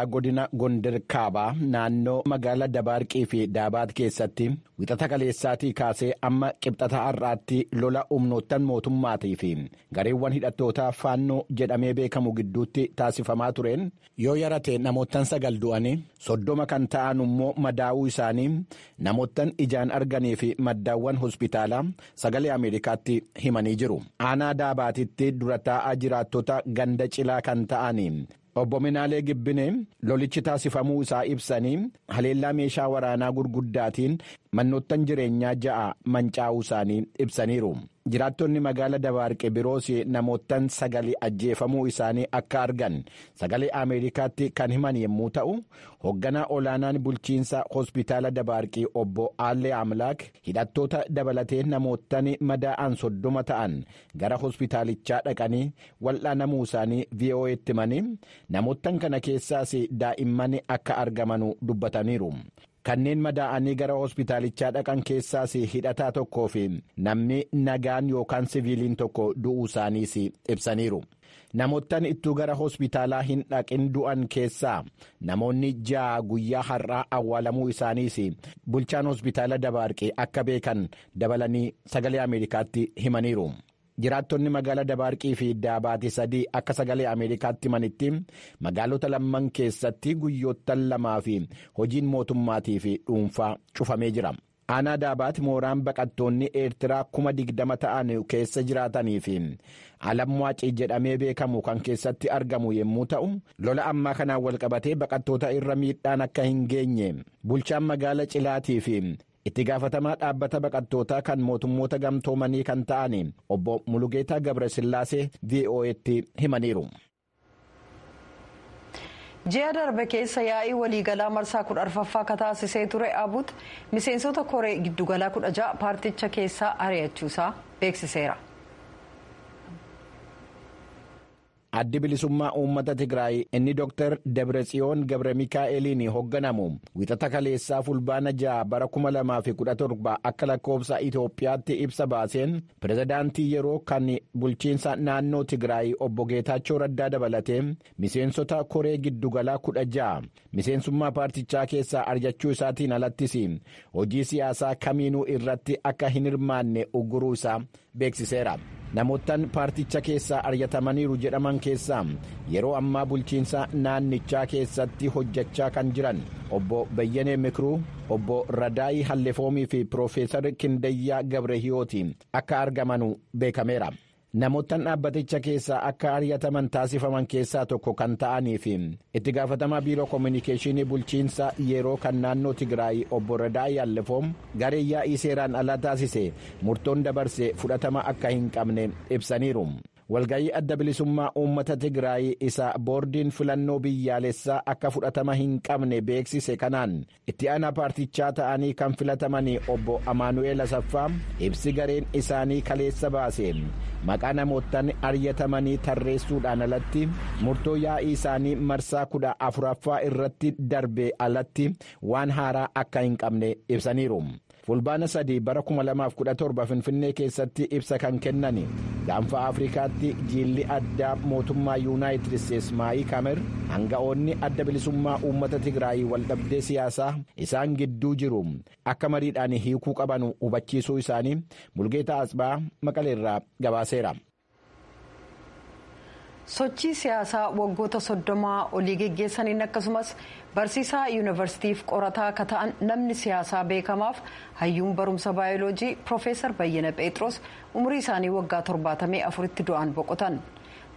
godina Gondar Kaabaa naannoo magaalaa Dabaarqii fi Daabaat keessatti wixata kaleessaatii kaasee amma qibxata har'aatti lola humnoottan mootummaatii fi gareewwan hidhattootaa faannoo jedhamee beekamu gidduutti taasifamaa tureen yoo yarate namoottan 9 du'anii 30 kan ta'an immoo madaa'uu isaanii namoottan ijaan arganii fi maddaawwan hospitaalaa sagalee Ameerikaatti himanii jiru. Aanaa Daabaatitti dura taa'aa jiraattota ganda cilaa kan ta'anii Obbo Minaalee Gibbinee lolichi taasifamuu isaa ibsanii haleellaa meeshaa waraanaa gurguddaatiin mannoottan jireenyaa 6 mancaa'uu isaanii ibsaniiru. Jiraattonni magaalaa Dabaarqee biroos namoottan 9 ajjeefamuu isaanii akka argan sagalee Ameerikaatti kan himan yommuu ta'u, hoogganaa olaanaan bulchiinsa hospitaala Dabaarqee obbo Aallee Amlaak hidhattoota dabalatee namoottan madaa'an 30 ta'an gara hospitaalichaa dhaqanii wal'aanamuu isaanii VOA'tti himanii namoottan kana keessaas daa'imman akka argaman dubbataniiru. Kanneen madaa'anii gara hospitaalichaa dhaqan keessaas hidhataa tokkoo fi namni nagaan yookaan siviiliin tokko du'uu isaaniis ibsaniiru. Namoottan ittuu gara hospitaalaa hin dhaqin du'an keessaa namoonni 6 guyyaa har'aa awwaalamuu isaaniis bulchaan hospitaala Dabaarqee akka beekan dabalanii sagalee Ameerikaatti himaniiru. Jiraattonni magaalaa Dabaarqii fi Daabaati 3 akka sagalee Ameerikaatti himanitti magaalota lamman keessatti guyyoottan 2 fi hojiin mootummaatii fi dhuunfaa cufamee jira. Aanaa Daabaati mooraan baqattoonni Eertiraa 20,000 ta'an keessa jiraatanii fi Alamwaacii jedhamee beekamu kan keessatti argamu yommuu ta'u, lola ammaa kanaan walqabatee baqattoota irra miidhaan akka hin geenye bulchaan magaalaa Cilaatii fi itti gaafatamaa dhaabbata baqattootaa kan mootummoota gamtoomanii kan ta'an obbo Mulugeetaa Gabrasillaasee VOA'tti himaniiru. Ji'a darbe keessa yaa'ii waliigalaa marsaa 14ffaa kataasisee ture Abuut miseensota koree giddugalaa 16 paarticha keessaa ari'achuusaa beeksiseera. Addi bilisummaa uummata Tigraay inni Dr. Debratsiyoon Gabre Mikaa'eliin hoogganamu wixata kaleessaa fulbaana 6 bara 2017 akka lakkoofsa Itoophiyaatti ibsa baaseen pirezidaantii yeroo kan bulchiinsa naannoo Tigraay obbo Geetaachoo Raddaa dabalatee miseensota koree giddugalaa 16 miseensummaa paartichaa keessaa ari'achuu isaatiin alattis hojii siyaasaa kamiinuu irratti akka hin hirmaanne ugguruu isaa beeksiseera. Namoottan paarticha keessaa ari'atamaniiru jedhaman keessaa yeroo ammaa bulchiinsa naannichaa keessatti hojjechaa kan jiran obbo Bayyanee Mikruu, obbo Radaayi Hallefoomii fi Piroofeesar Kindayyaa Gabrehiyooti akka argamanu beekameera. Namoottan dhaabbaticha keessaa akka ari'ataman taasifaman keessaa tokko kan ta'anii fi itti gaafatamaa biiroo koominikeeshinii bulchiinsa yeroo kan naannoo Tigraay obbo Radaayi Hallefoom garee yaa'ii seeraan alaa taasise murtoon dabarse fudhatama akka hin qabne ibsaniiru. Walgayii adda bilisummaa uummata Tigraay isa boordiin filannoo biyyaalessaa akka fudhatama hin qabne beeksise kanaan itti aanaa paartichaa ta'anii kan filataman obbo Amaanu'eel Asaffaa ibsi gareen isaanii kaleessa baase maqaa namoottan ari'atamanii tarreessuudhaan alatti murtoo yaa'ii isaanii marsaa 14ffaa irratti darbe alatti waan haaraa akka hin qabne ibsaniiru. Fulbaana 3 bara 2017 Finfinnee keessatti ibsa kan kennan gaanfa Afrikaatti jiilli addaa mootummaa Yuunaayitid Isteetsi Maayii Kamer hanga'oonni adda bilisummaa uummata Tigraay waldhabdee siyaasaa isaan gidduu jiru akka mariidhaan hiikuu qaban hubachiisuu isaanii Mulgeetaa Asbaa Maqaleerraa gabaaseera. Sochii siyaasaa waggoota 30 olii geggeessaniin akkasumas barsiisaa yuunivarsiitiif qorataa akka ta'an namni siyaasaa beekamaaf hayyuun barumsa baayoloojii Piroofeesar Bayyana Pheexroos umurii isaanii waggaa 74tti du'aan boqotan.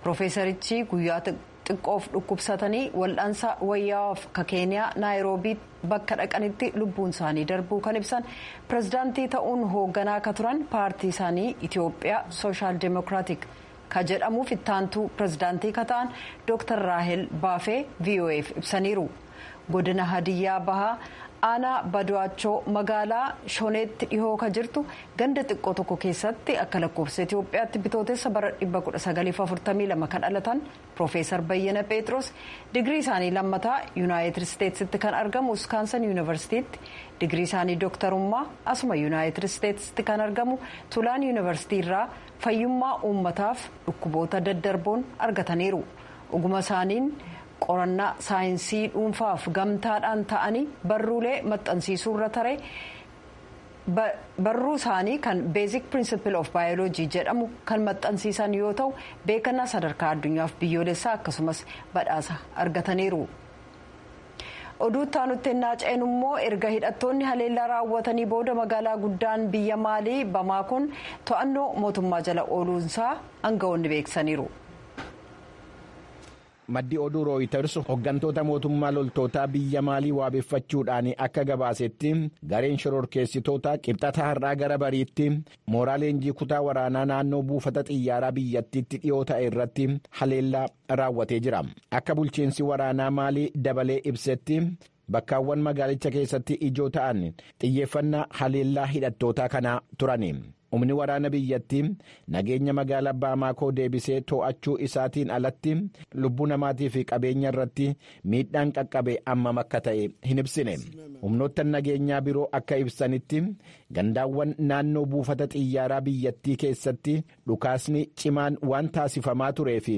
Piroofeesarichi guyyaa xiqqoof dhukkubsatanii wal'aansa wayyaa'aaf Keeniyaa Naayiroobii bakka dhaqanitti lubbuun isaanii darbuu kan ibsan pirezidaantii ta'uun hoogganaa akka turan paartii isaanii Itiyoophiyaa Sooshaal Dimokiraatik ka jedhamuuf ittaantuu pirezidaantii ka ta'an Dr. Raahel Baafee VOA'f ibsaniiru. Godina Hadiyyaa Bahaa aanaa Badu'aachoo magaalaa Shoneetti dhihoo ka jirtu ganda xiqqoo tokko keessatti akka lakkoofsa Itiyoophiyaatti bitootessa bara 1942 kan dhalatan Piroofeesar Bayyana Pheexroos digirii isaanii lammataa Yuunaayitid Isteetsitti kan argamu Wiskaansan Yuunivarsiitiitti digirii isaanii dooktarummaa asuma Yuunaayitid Isteetsitti kan argamu Tulaan Yuunivarsiitii irraa fayyummaa uummataaf dhukkuboota daddarboon argataniiru. Oguma isaaniin qorannaa saayinsii dhuunfaaf gamtaadhaan ta'anii barruulee maxxansiisuurra taree barruu isaanii kan beezik pirinsipil of baayoloojii jedhamu kan maxxansiisan yoo ta'u beekannaa sadarkaa addunyaaf biyyoolessaa akkasumas badhaasa argataniiru. oduu itti ceenu immoo erga hidhattoonni haleellaa raawwatanii booda magaalaa guddaan biyya maalii bamaakoon to'annoo mootummaa jala ooluunsaa aangawoonni beeksisaniiru. Maddi oduu rooyiters hooggantoota mootummaa loltootaa biyya maalii waabeffachuudhaan akka gabaasetti gareen shororkeessitoota qibxata har'aa gara bariitti mooraa leenjii kutaa waraanaa naannoo buufata xiyyaaraa biyyattiitti dhiyoo ta'e irratti haleellaa raawwatee jira. Akka bulchiinsi waraanaa maalii dabalee ibsetti bakkaawwan magaalicha keessatti ijoo ta'an xiyyeeffannaa haleellaa hidhattootaa kanaa turani. Humni waraana biyyattii nageenya magaalaa Baamaakoo deebisee to'achuu isaatiin alatti lubbuu namaatii fi qabeenya irratti miidhaan qaqqabe ammam akka ta'e hin ibsine. Humnoottan nageenyaa biroo akka ibsanitti gandaawwan naannoo buufata xiyyaaraa biyyattii keessatti dhukaasni cimaan waan taasifamaa turee fi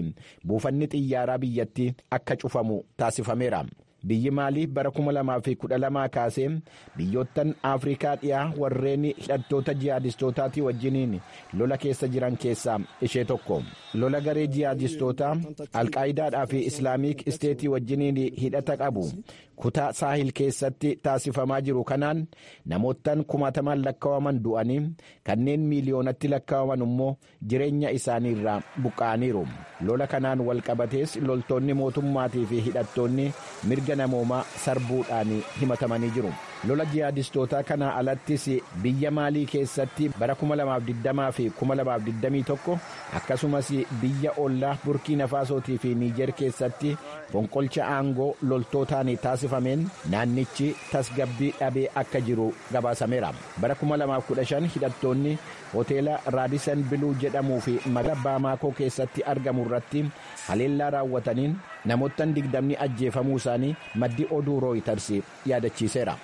buufanni xiyyaaraa biyyattii akka cufamu taasifameera. Biyyi maalii bara 2012 kaasee biyyoottan Afrikaa dhiyaa warreen hidhattoota jihaadistootaatii wajjiniin lola keessa jiran keessaa ishee tokko. Lola garee jihaadistootaa alqaayidaadhaa fi islaamiik isteetii wajjiniin hidhata qabu kutaa saahil keessatti taasifamaa jiru kanaan namoottan 10,000 lakkaa'aman du'anii kanneen miiliyoonatti lakkaa'aman immoo jireenya isaanii irraa buqqa'aniiru. Lola kanaan walqabatees loltoonni mootummaatii fi hidhattoonni mirga namoomaa sarbuudhaan himatamanii jiru. Lola jihaadistootaa kanaa alattis biyya maalii keessatti bara 2020 fi 2021 akkasumas biyya ollaa burkiina faasootii fi niijer keessatti fonqolcha aangoo loltootaan taasifameen naannichi tasgabbii dhabee akka jiru gabaasameera. Bara 2015 hidhattoonni hoteela raadisan biluu jedhamuu fi magaalaa baamaakoo keessatti argamu irratti haleellaa raawwataniin namoottan 20 ajjeefamuu isaanii maddi oduu rooyiters yaadachiiseera.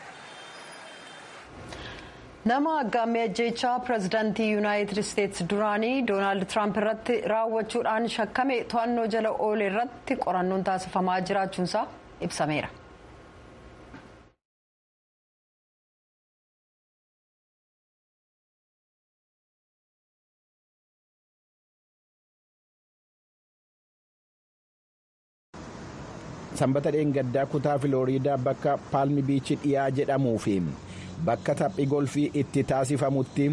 Nama aggaamii ajjeechaa pirezidaantii yuunaayitid isteetsi duraanii doonaald tiraamp irratti raawwachuudhaan shakkame to'annoo jala oole irratti qorannoon taasifamaa jiraachuunsaa ibsameera. Sanbata dheengaddaa kutaa Filooriidaa bakka Paalmi Biichi dhiyaa jedhamuu fi bakka taphii golfii itti taasifamutti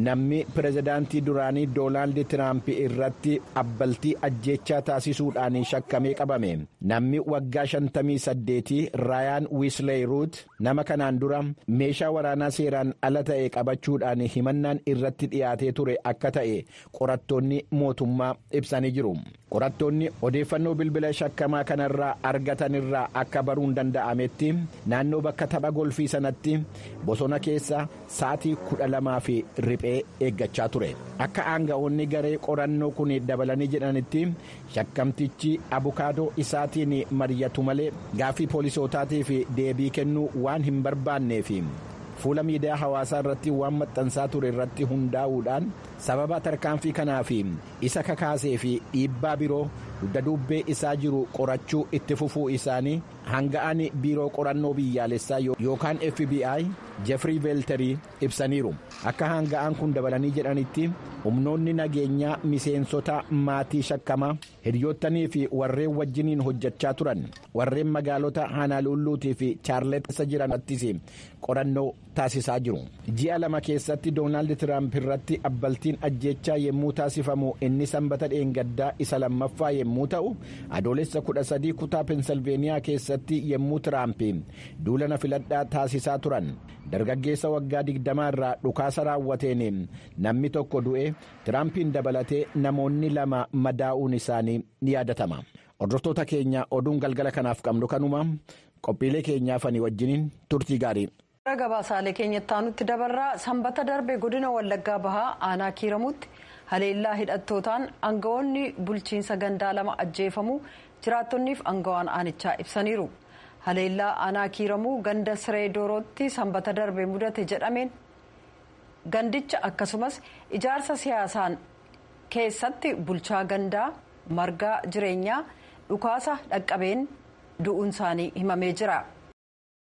namni pirezidaantii duraanii doonaald tiraamp irratti abbaltii ajjeechaa taasisuudhaan shakkamee qabame. Namni waggaa 58 raayaan wiisley ruut nama kanaan dura meeshaa waraanaa seeraan ala ta'e qabachuudhaan himannaan irratti dhiyaatee ture akka ta'e qorattoonni mootummaa ibsanii jiru. Qorattoonni odeeffannoo bilbila shakkamaa kanarraa argatanirraa akka baruun danda'ametti naannoo bakka tapha golfii sanatti bosona keessa sa'aatii 12 fi riphee eeggachaa ture. Akka aanga'oonni garee qorannoo kun dabalanii jedhanitti shakkamtichi abukaadoo isaatiin mari'atu malee gaaffii poolisootaatiif deebii kennuu waan hin barbaanneef fuula miidiyaa hawaasaa irratti waan maxxansaa ture irratti hundaa'uudhaan sababa tarkaanfii kanaaf isa kakaasee fi dhiibbaa biroo dudduubbee isaa jiru qorachuu itti fufuu isaanii hanga'aan biiroo qorannoo biyyaalessaa yookaan FBI Jeffrey Velterii ibsaniiru. Akka hanga'aan kun dabalanii jedhanitti humnoonni nageenyaa miseensota maatii shakkamaa hiriyoottanii fi warreen wajjiniin hojjechaa turan warreen magaalota Hanaalulluutii fi Chaarlettisa jiranattis qorannoo taasisaa jiru. Ji'a 2 keessatti doonaald tiraamp irratti abbaltiin ajjeechaa yemmuu taasifamu inni sanbata dheengaddaa isa lammaffaa yemmuu ta'u adoolessa 13 kutaa pensilveeniyaa keessatti yemmuu tiraamp duulana filadhaa taasisaa turan dargaggeessa waggaa 20 irraa dhukaasa raawwateen namni tokko du'e tiraampiin dabalatee namoonni 2 madaa'uun isaanii ni yaadatama. Hordoftoota keenya oduun galgala kanaaf qabnu kanuma qophiilee keenyaaf ani wajjiniin turtii gaarii. Gabaasaalee keenyatti aanutti dabarraa sanbata darbe godina Wallaggaa Bahaa aanaa Kiiramuutti haleellaa hidhattootaan aangawoonni bulchiinsa gandaa 2 ajjeefamuu jiraattonniif aangawaan aanichaa ibsaniiru. Haleellaa aanaa Kiiramuu ganda Siree Doorootti sanbata darbe mudate jedhameen gandicha akkasumas ijaarsa siyaasaan keessatti bulchaa gandaa margaa jireenyaa dhukaasa dhaqqabeen du'uun isaanii himamee jira.